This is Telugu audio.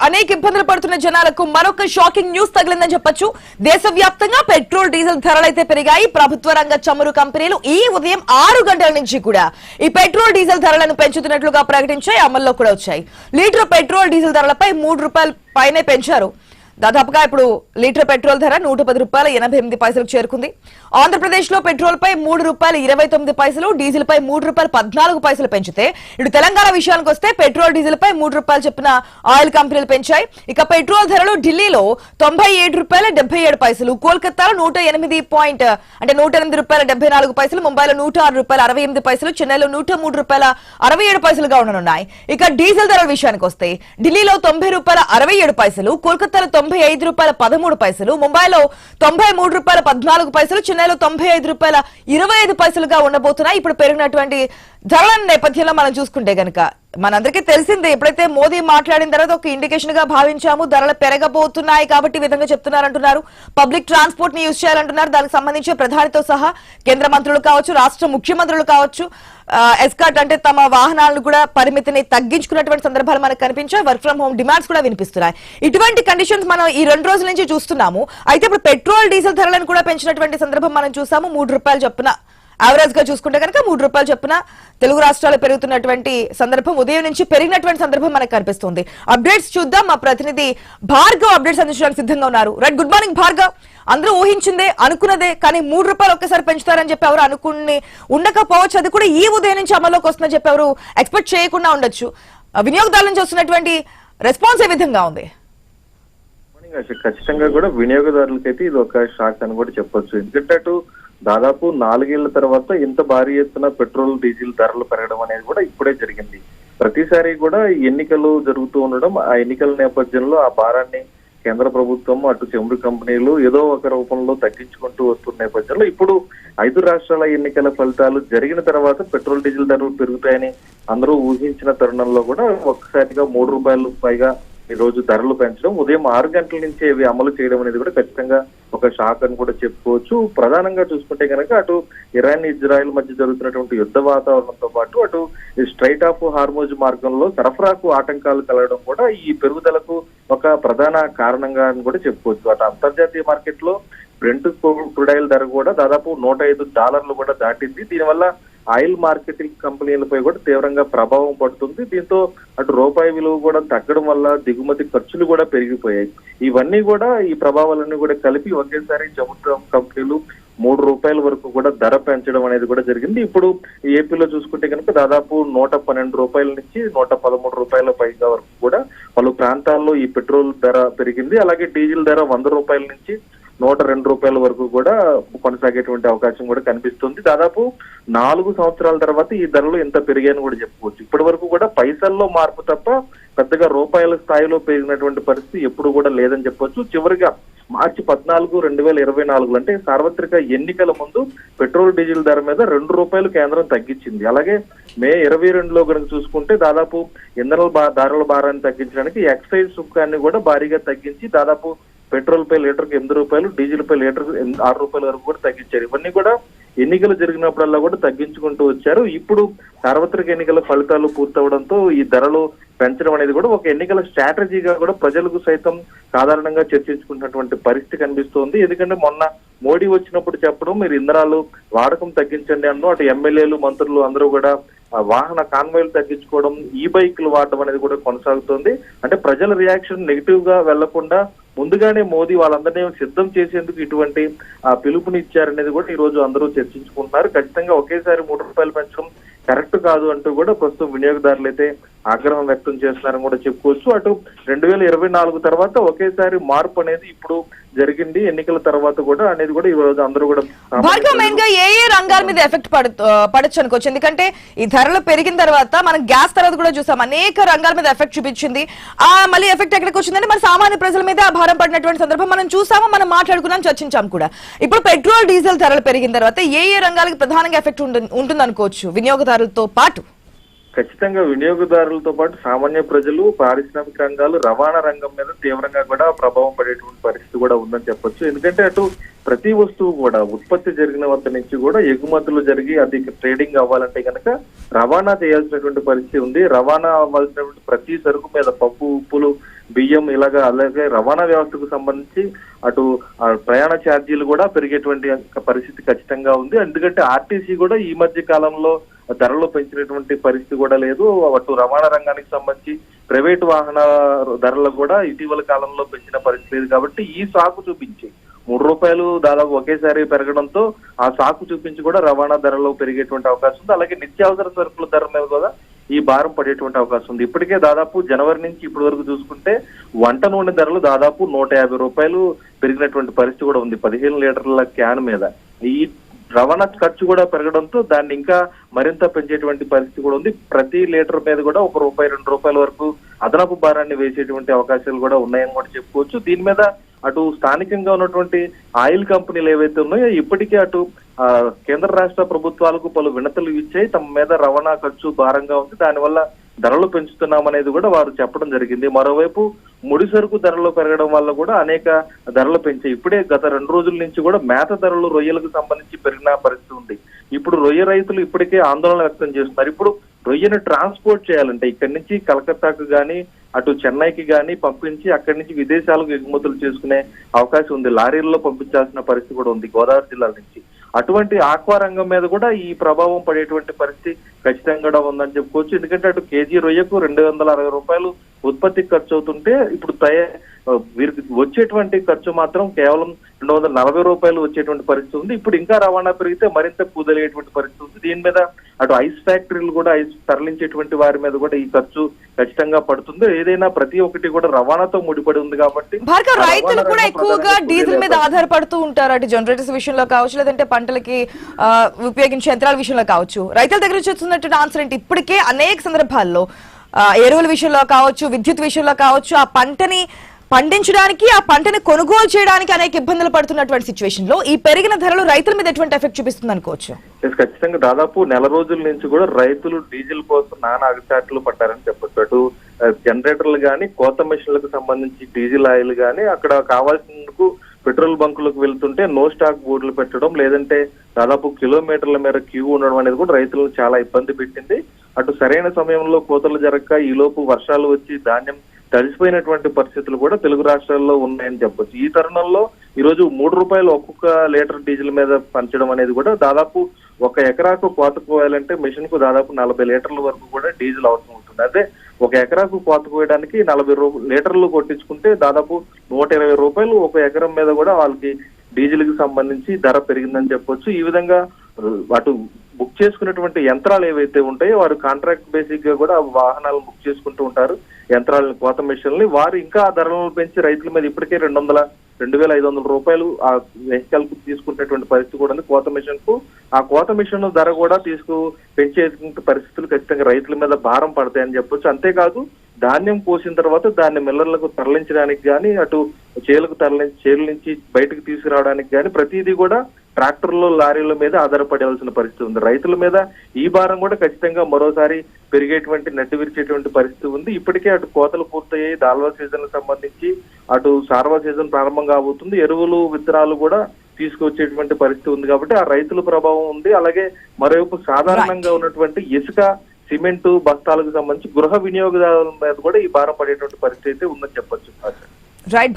అనేక ఇబ్బందులు పడుతున్న జనాలకు మరొక షాకింగ్ న్యూస్ తగిలిందని చెప్పొచ్చు. దేశవ్యాప్తంగా పెట్రోల్ డీజిల్ ధరలైతే పెరిగాయి. ప్రభుత్వ రంగ చమురు కంపెనీలు ఈ ఉదయం 6 గంటల నుంచి కూడా ఈ పెట్రోల్ డీజిల్ ధరలను పెంచుతున్నట్లుగా ప్రకటించాయి, అమల్లో కూడా వచ్చాయి. లీటర్ పెట్రోల్ డీజిల్ ధరలపై 3 రూపాయల పైనే పెంచారు. దాదాపుగా ఇప్పుడు లీటర్ పెట్రోల్ ధర 110 రూపాయల 88 పైసలకు చేరుకుంది. ఆంధ్రప్రదేశ్ లో పెట్రోల్ పై 3 రూపాయల 29 పైసలు, డీజిల్ పై 3 రూపాయల 14 పైసలు పెంచితే ఇటు తెలంగాణ విషయానికి వస్తే పెట్రోల్ డీజిల్ పై 3 రూపాయలు చొప్పున ఆయిల్ కంపెనీలు పెంచాయి. ఇక పెట్రోల్ ధరలు ఢిల్లీలో 97 రూపాయల 77 పైసలు, కోల్కతాలో 108 రూపాయల 74 పైసలు, ముంబైలో 106 రూపాయల 68 పైసలు, చెన్నైలో 103 రూపాయల 67 పైసలుగా ఉండనున్నాయి. ఇక డీజిల్ ధరల విషయానికి వస్తే ఢిల్లీలో 90 రూపాయల 67 పైసలు, కోల్కతాలో 95 రూపాయల 13 పైసలు, ముంబైలో 93 రూపాయల 14 పైసలు, చెన్నైలో 95 రూపాయల 25 పైసలుగా ఉండబోతున్నాయి. ఇప్పుడు పెరిగినటువంటి ధరల నేపథ్యంలో మనం చూసుకుంటే గనక మనందరికీ తెలిసిందే, ఎప్పుడైతే మోదీ మాట్లాడిన తర్వాత ఒక ఇండికేషన్ గా భావించాము ధరలు పెరగబోతున్నాయి కాబట్టి ఈ విధంగా చెప్తున్నారంటున్నారు. పబ్లిక్ ట్రాన్స్పోర్ట్ ని యూజ్ చేయాలంటున్నారు. దానికి సంబంధించి ప్రధానితో సహా కేంద్ర మంత్రులు కావచ్చు, రాష్ట్ర ముఖ్యమంత్రులు కావచ్చు, ఎస్కాట్ అంటే తమ వాహనాలను కూడా పరిమితిని తగ్గించుకున్నటువంటి సందర్భాలు మనకు కనిపించాయి. వర్క్ ఫ్రం హోమ్ డిమాండ్స్ కూడా వినిపిస్తున్నాయి. ఇటువంటి కండిషన్స్ మనం ఈ 2 రోజుల నుంచి చూస్తున్నాము. అయితే ఇప్పుడు పెట్రోల్ డీజిల్ ధరలను కూడా పెంచినటువంటి సందర్భం మనం చూసాము. 3 రూపాయలు చొప్పున యావరేజ్ గా చూసుకుంటే కనుక 3 రూపాయలు చొప్పున తెలుగు రాష్ట్రాలు పెరుగుతున్నటువంటి సందర్భం, ఉదయం నుంచి పెరిగినటువంటి సందర్భం మనకు కనిపిస్తుంది. అప్డేట్స్ చూద్దాం. మా ప్రతినిధి భార్గవ్ అప్డేట్స్ అందించడానికి సిద్ధంగా ఉన్నారు. Right, good morning Bhargav. అందరూ ఊహించిందే, అనుకున్నదే, కానీ 3 రూపాయలు ఒక్కసారి పెంచుతారని చెప్పి ఎవరు అనుకుని ఉండకపోవచ్చు. అది కూడా ఈ ఉదయం నుంచి అమల్లోకి వస్తుందని చెప్పి ఎవరు ఎక్స్పెక్ట్ చేయకుండా ఉండొచ్చు. వినియోగదారుల నుంచి వస్తున్నటువంటి రెస్పాన్స్ ఏ విధంగా ఉంది? ఖచ్చితంగా కూడా వినియోగదారులకైతే ఇది ఒక షాక్ అని కూడా చెప్పొచ్చు. ఎందుకంటే అటు దాదాపు 4 ఏళ్ల తర్వాత ఇంత భారీ ఎత్తున పెట్రోల్ డీజిల్ ధరలు పెరగడం అనేది కూడా ఇప్పుడే జరిగింది. ప్రతిసారి కూడా ఎన్నికలు జరుగుతూ ఉండడం, ఆ ఎన్నికల నేపథ్యంలో ఆ భారాన్ని కేంద్ర ప్రభుత్వం అటు చమురు కంపెనీలు ఏదో ఒక రూపంలో తగ్గించుకుంటూ వస్తున్న నేపథ్యంలో ఇప్పుడు 5 రాష్ట్రాల ఎన్నికల ఫలితాలు జరిగిన తర్వాత పెట్రోల్ డీజిల్ ధరలు పెరుగుతాయని అందరూ ఊహించిన తరుణంలో కూడా ఒక్కసారిగా 3 రూపాయలు పైగా ఈ రోజు ధరలు పెంచడం, ఉదయం 6 గంటల నుంచే ఇవి అమలు చేయడం అనేది కూడా ఖచ్చితంగా ఒక షాక్ అని కూడా చెప్పుకోవచ్చు. ప్రధానంగా చూసుకుంటే కనుక అటు ఇరాన్ ఇజ్రాయెల్ మధ్య జరుగుతున్నటువంటి యుద్ధ వాతావరణంతో పాటు అటు స్ట్రైట్ ఆఫ్ హార్మోజ్ మార్గంలో సరఫరాకు ఆటంకాలు కలగడం కూడా ఈ పెరుగుదలకు ఒక ప్రధాన కారణంగా అని కూడా చెప్పుకోవచ్చు. అటు అంతర్జాతీయ మార్కెట్ లో బ్రెంట్ క్రూడ్ ఆయిల్ ధర కూడా దాదాపు $105 కూడా దాటింది. దీనివల్ల ఆయిల్ మార్కెటింగ్ కంపెనీలపై కూడా తీవ్రంగా ప్రభావం పడుతుంది. దీంతో అటు రూపాయి విలువ కూడా తగ్గడం వల్ల దిగుమతి ఖర్చులు కూడా పెరిగిపోయాయి. ఇవన్నీ కూడా ఈ ప్రభావాలన్నీ కూడా కలిపి ఒకేసారి చమురు కంపెనీలు 3 రూపాయల వరకు కూడా ధర పెంచడం అనేది కూడా జరిగింది. ఇప్పుడు ఏపీలో చూసుకుంటే కనుక దాదాపు 112 రూపాయల నుంచి 113 రూపాయల పైగా వరకు కూడా పలు ప్రాంతాల్లో ఈ పెట్రోల్ ధర పెరిగింది. అలాగే డీజిల్ ధర 100 రూపాయల నుంచి 102 రూపాయల వరకు కూడా కొనసాగేటువంటి అవకాశం కూడా కనిపిస్తుంది. దాదాపు 4 సంవత్సరాల తర్వాత ఈ ధరలు ఎంత పెరిగాయని కూడా చెప్పుకోవచ్చు. ఇప్పటి వరకు కూడా పైసల్లో మార్పు తప్ప పెద్దగా రూపాయల స్థాయిలో పెరిగినటువంటి పరిస్థితి ఎప్పుడు కూడా లేదని చెప్పొచ్చు. చివరిగా మార్చి 14, 2024 అంటే సార్వత్రిక ఎన్నికల ముందు పెట్రోల్ డీజిల్ ధర మీద 2 రూపాయలు కేంద్రం తగ్గించింది. అలాగే మే 22లో కనుక చూసుకుంటే దాదాపు ఇంధన ధరల భారాన్ని తగ్గించడానికి ఎక్సైజ్ సుంకాన్ని కూడా భారీగా తగ్గించి దాదాపు పెట్రోల్ పై లీటర్కి 8 రూపాయలు, డీజిల్ పై లీటర్ 6 రూపాయల వరకు కూడా తగ్గించారు. ఇవన్నీ కూడా ఎన్నికలు జరిగినప్పుడల్లా కూడా తగ్గించుకుంటూ వచ్చారు. ఇప్పుడు సార్వత్రిక ఎన్నికల ఫలితాలు పూర్తవడంతో ఈ ధరలు పెంచడం అనేది కూడా ఒక ఎన్నికల స్ట్రాటజీగా కూడా ప్రజలకు సైతం సాధారణంగా చర్చించుకున్నటువంటి పరిస్థితి కనిపిస్తోంది. ఎందుకంటే మొన్న మోడీ వచ్చినప్పుడు చెప్పడం మీరు ఇంధనాలు వాడకం తగ్గించండి అన్నో అటు ఎమ్మెల్యేలు, మంత్రులు అందరూ కూడా వాహన కాన్వాయ్లు తగ్గించుకోవడం, ఈ బైక్లు వాడడం అనేది కూడా కొనసాగుతోంది. అంటే ప్రజల రియాక్షన్ నెగిటివ్ గా వెళ్లకుండా ముందుగానే మోదీ వాళ్ళందరినీ సిద్ధం చేసేందుకు ఇటువంటి పిలుపునిచ్చారనేది కూడా ఈ రోజు అందరూ చర్చించుకుంటున్నారు. ఖచ్చితంగా ఒకేసారి 3 రూపాయలు పెంచడం కరెక్ట్ కాదు అంటూ కూడా ప్రస్తుతం వినియోగదారులు అయితే ఆగ్రహం వ్యక్తం చేస్తున్నారని కూడా చెప్పుకోవచ్చు. అటు 2024 తర్వాత ఒకేసారి మార్పు అనేది ఇప్పుడు జరిగింది ఎన్నికల తర్వాత కూడా అనేది కూడా ఈ రోజు అందరూ కూడా ఏ రంగాల మీద ఎఫెక్ట్ పడొచ్చు అనుకోవచ్చు. ఎందుకంటే ఈ ధరలు పెరిగిన తర్వాత మనం గ్యాస్ తర్వాత కూడా చూసాం, అనేక రంగాల మీద ఎఫెక్ట్ చూపించింది. మళ్ళీ ఎఫెక్ట్ ఎక్కడికి వచ్చిందంటే మన సామాన్య ప్రజల మీద భారం పడినటువంటి సందర్భం మనం చూసాము, మనం మాట్లాడుకున్నాం, చర్చించాం కూడా. ఇప్పుడు పెట్రోల్ డీజిల్ ధరలు పెరిగిన తర్వాత ఏ రంగాలకు ప్రధానంగా ఎఫెక్ట్ ఉంటుంది అనుకోవచ్చు వినియోగదారులతో పాటు? ఖచ్చితంగా వినియోగదారులతో పాటు సామాన్య ప్రజలు, పారిశ్రామిక రంగాలు, రవాణా రంగం మీద తీవ్రంగా కూడా ప్రభావం పడేటువంటి పరిస్థితి కూడా ఉందని చెప్పొచ్చు. ఎందుకంటే అటు ప్రతి వస్తువు కూడా ఉత్పత్తి జరిగిన వద్ద నుంచి కూడా ఎగుమతులు జరిగి అది ట్రేడింగ్ అవ్వాలంటే కనుక రవాణా చేయాల్సినటువంటి పరిస్థితి ఉంది. రవాణా అవ్వాల్సినటువంటి ప్రతి సరుకు మీద పప్పు, ఉప్పులు, బియ్యం ఇలాగా, అలాగే రవాణా వ్యవస్థకు సంబంధించి అటు ప్రయాణ ఛార్జీలు కూడా పెరిగేటువంటి పరిస్థితి ఖచ్చితంగా ఉంది. ఎందుకంటే ఆర్టీసీ కూడా ఈ మధ్య కాలంలో ధరలు పెంచినటువంటి పరిస్థితి కూడా లేదు. అటు రవాణా రంగానికి సంబంధించి ప్రైవేటు వాహన ధరలు కూడా ఇటీవల కాలంలో పెంచిన పరిస్థితి లేదు. కాబట్టి ఈ సాకు చూపించి ₹3 దాదాపు ఒకేసారి పెరగడంతో ఆ సాకు చూపించి కూడా రవాణా ధరలు పెరిగేటువంటి అవకాశం ఉంది. అలాగే నిత్యావసర సరుకుల ధర మీద కూడా ఈ భారం పడేటువంటి అవకాశం ఉంది. ఇప్పటికే దాదాపు జనవరి నుంచి ఇప్పటి వరకు చూసుకుంటే వంట నూనె ధరలు దాదాపు ₹150 పెరిగినటువంటి పరిస్థితి కూడా ఉంది 15 లీటర్ల క్యాన్ మీద. ఈ రవాణా ఖర్చు కూడా పెరగడంతో దాన్ని ఇంకా మరింత పెంచేటువంటి పరిస్థితి కూడా ఉంది. ప్రతి లీటర్ మీద కూడా ₹1, ₹2 వరకు అదనపు భారాన్ని వేసేటువంటి అవకాశాలు కూడా ఉన్నాయని కూడా చెప్పుకోవచ్చు. దీని మీద అటు స్థానికంగా ఉన్నటువంటి ఆయిల్ కంపెనీలు ఏవైతే ఉన్నాయో ఇప్పటికే అటు కేంద్ర రాష్ట్ర ప్రభుత్వాలకు పలు వినతులు ఇచ్చాయి. తమ మీద రవాణా ఖర్చు భారంగా ఉంది, దానివల్ల ధరలు పెంచుతున్నామనేది కూడా వారు చెప్పడం జరిగింది. మరోవైపు ముడి సరుకు ధరలు పెరగడం వల్ల కూడా అనేక ధరలు పెంచాయి. ఇప్పుడే గత 2 రోజుల నుంచి కూడా మేత ధరలు రొయ్యలకు సంబంధించి పెరిగిన పరిస్థితి ఉంది. ఇప్పుడు రొయ్య రైతులు ఇప్పటికే ఆందోళన వ్యక్తం చేస్తున్నారు. ఇప్పుడు రొయ్యను ట్రాన్స్పోర్ట్ చేయాలంటే ఇక్కడి నుంచి కలకత్తాకు గానీ అటు చెన్నైకి గానీ పంపించి అక్కడి నుంచి విదేశాలకు ఎగుమతులు చేసుకునే అవకాశం ఉంది. లారీల్లో పంపించాల్సిన పరిస్థితి కూడా ఉంది గోదావరి జిల్లాల నుంచి. అటువంటి ఆక్వా రంగం మీద కూడా ఈ ప్రభావం పడేటువంటి పరిస్థితి ఖచ్చితంగా ఉందని చెప్పుకోవచ్చు. ఎందుకంటే అటు కేజీ రొయ్యకు ₹260 ఉత్పత్తి ఖర్చు అవుతుంటే ఇప్పుడు వీరికి వచ్చేటువంటి ఖర్చు మాత్రం కేవలం ₹240 వచ్చేటువంటి పరిస్థితి ఉంది. ఇప్పుడు ఇంకా రవాణా పెరిగితే మరింత కూదలేటువంటి పరిస్థితి ఉంది. దీని మీద అటు ఐస్ ఫ్యాక్టరీలు కూడా ఐస్ తరలించేటువంటి వారి మీద కూడా ఈ ఖర్చు ఖచ్చితంగా పడుతుంది. ఏదైనా ప్రతి ఒక్కటి కూడా రవాణాతో ముడిపడి ఉంది కాబట్టి రైతులు కూడా ఎక్కువగా డీజిల్ మీద ఆధారపడుతూ ఉంటారు. అటు జనరేటర్స్ విషయంలో కావచ్చు, లేదంటే పంటలకి ఉపయోగించే యంత్రాల విషయంలో కావచ్చు. రైతుల దగ్గర నుంచి వస్తున్నటువంటి ఆన్సర్ ఏంటి? ఇప్పటికే అనేక సందర్భాల్లో ఎరువుల విషయంలో కావచ్చు, విద్యుత్ విషయంలో కావచ్చు, ఆ పంటని పండించడానికి, ఆ పంటని కొనుగోలు చేయడానికి అనేక ఇబ్బందులు పడుతున్నటువంటి సిచ్యువేషన్ లో ఈ పెరిగిన ధరలు రైతుల మీద ఎటువంటి ఎఫెక్ట్ చూపిస్తుంది అనుకోవచ్చు? ఖచ్చితంగా దాదాపు నెల రోజుల నుంచి కూడా రైతులు డీజిల్ కోసం నానా అగచాట్లు పడ్డారని చెప్పొచ్చు. అటు జనరేటర్లు గానీ, కోత మిషన్లకు సంబంధించి డీజిల్ ఆయిల్ గానీ అక్కడ కావాల్సినందుకు పెట్రోల్ బంకులకు వెళ్తుంటే నో స్టాక్ బోర్డులు పెట్టడం, లేదంటే దాదాపు కిలోమీటర్ల మేర క్యూ ఉండడం అనేది కూడా రైతులను చాలా ఇబ్బంది పెట్టింది. అటు సరైన సమయంలో కోతలు జరగక ఈలోపు వర్షాలు వచ్చి ధాన్యం తడిసిపోయినటువంటి పరిస్థితులు కూడా తెలుగు రాష్ట్రాల్లో ఉన్నాయని చెప్పొచ్చు. ఈ తరుణంలో ఈరోజు ₹3 ఒక్కొక్క లీటర్ డీజిల్ మీద పంచడం అనేది కూడా దాదాపు 1 ఎకరాకు కోత కోయాలంటే మిషన్ కు దాదాపు 40 లీటర్ల వరకు కూడా డీజిల్ అవసరం ఉంటుంది. అదే 1 ఎకరాకు కోత కోయడానికి 40 లీటర్లు కొట్టించుకుంటే దాదాపు ₹120 1 ఎకరం మీద కూడా వాళ్ళకి డీజిల్ కి సంబంధించి ధర పెరిగిందని చెప్పొచ్చు. ఈ విధంగా అటు బుక్ చేసుకున్నటువంటి యంత్రాలు ఏవైతే ఉంటాయో వారు కాంట్రాక్ట్ బేసిక్ గా కూడా వాహనాలను బుక్ చేసుకుంటూ ఉంటారు, యంత్రాలను, కోత మిషన్లు. వారు ఇంకా ధరలను పెంచి రైతుల మీద ఇప్పటికే ₹2,500 ఆ వెహికల్ కు తీసుకునేటువంటి పరిస్థితి కూడా ఉంది కోత మిషన్ కు. ఆ కోత మిషన్ ధర కూడా పెంచే పరిస్థితులు ఖచ్చితంగా రైతుల మీద భారం పడతాయని చెప్పొచ్చు. అంతేకాదు ధాన్యం కోసిన తర్వాత దాన్ని మిల్లర్లకు తరలించడానికి గానీ, అటు చేలు నుంచి బయటకు తీసుకురావడానికి గానీ ప్రతిదీ కూడా ట్రాక్టర్లు, లారీల మీద ఆధారపడాల్సిన పరిస్థితి ఉంది. రైతుల మీద ఈ భారం కూడా ఖచ్చితంగా మరోసారి పెరిగేటువంటి నడ్డి విరిచేటువంటి పరిస్థితి ఉంది. ఇప్పటికే అటు కోతలు పూర్తయ్యాయి, దాల్వా సీజన్ సంబంధించి అటు సార్వా సీజన్ ప్రారంభం కాబోతుంది. ఎరువులు, విత్తనాలు కూడా తీసుకొచ్చేటువంటి పరిస్థితి ఉంది కాబట్టి ఆ రైతుల ప్రభావం ఉంది. అలాగే మరోవైపు సాధారణంగా ఉన్నటువంటి ఇసుక, సిమెంటు, బస్తాలకు సంబంధించి గృహ వినియోగదారుల మీద కూడా ఈ భారం పడేటువంటి పరిస్థితి అయితే ఉందని చెప్పొచ్చు.